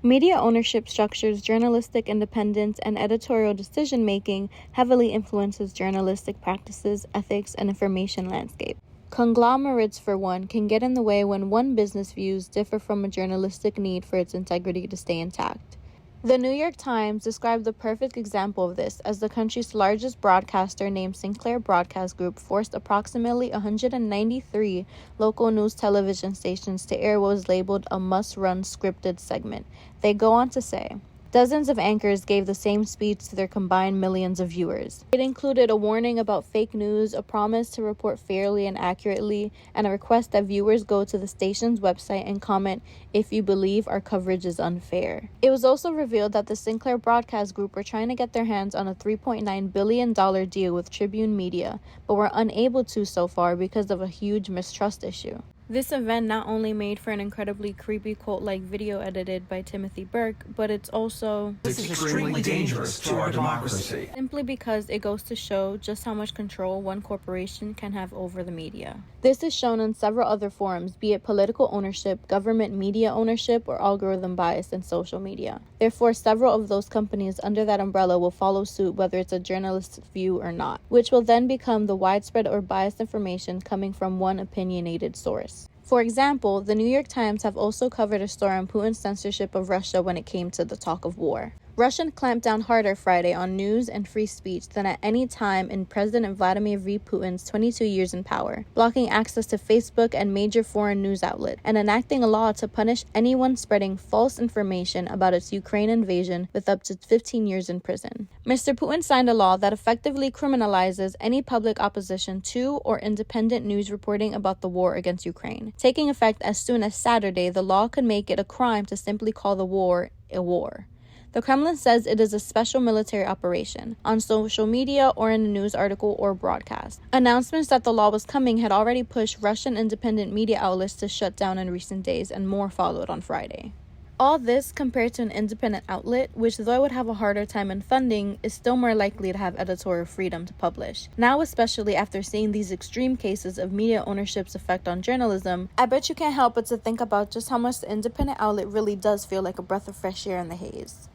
Media ownership structures journalistic independence and editorial decision-making heavily influences journalistic practices, ethics, and information landscape. Conglomerates, for one, can get in the way when one business views differ from a journalistic need for its integrity to stay intact. The New York Times described the perfect example of this as the country's largest broadcaster named Sinclair Broadcast Group forced approximately 193 local news television stations to air what was labeled a must-run scripted segment. They go on to say, dozens of anchors gave the same speech to their combined millions of viewers. It included a warning about fake news, a promise to report fairly and accurately, and a request that viewers go to the station's website and comment if you believe our coverage is unfair. It was also revealed that the Sinclair Broadcast Group were trying to get their hands on a $3.9 billion deal with Tribune Media, but were unable to so far because of a huge mistrust issue. This event not only made for an incredibly creepy cult-like video edited by Timothy Burke, but it's also extremely dangerous to our democracy. Simply because it goes to show just how much control one corporation can have over the media. This is shown in several other forms, be it political ownership, government media ownership, or algorithm bias in social media. Therefore, several of those companies under that umbrella will follow suit whether it's a journalist's view or not, which will then become the widespread or biased information coming from one opinionated source. For example, the New York Times have also covered a story on Putin's censorship of Russia when it came to the talk of war. Russia clamped down harder Friday on news and free speech than at any time in President Vladimir V. Putin's 22 years in power, blocking access to Facebook and major foreign news outlets, and enacting a law to punish anyone spreading false information about its Ukraine invasion with up to 15 years in prison. Mr. Putin signed a law that effectively criminalizes any public opposition to or independent news reporting about the war against Ukraine. Taking effect as soon as Saturday, the law could make it a crime to simply call the war a war. The Kremlin says it is a special military operation, on social media or in a news article or broadcast. Announcements that the law was coming had already pushed Russian independent media outlets to shut down in recent days, and more followed on Friday. All this compared to an independent outlet, which though it would have a harder time in funding, is still more likely to have editorial freedom to publish. Now, especially after seeing these extreme cases of media ownership's effect on journalism, I bet you can't help but to think about just how much the independent outlet really does feel like a breath of fresh air in the haze.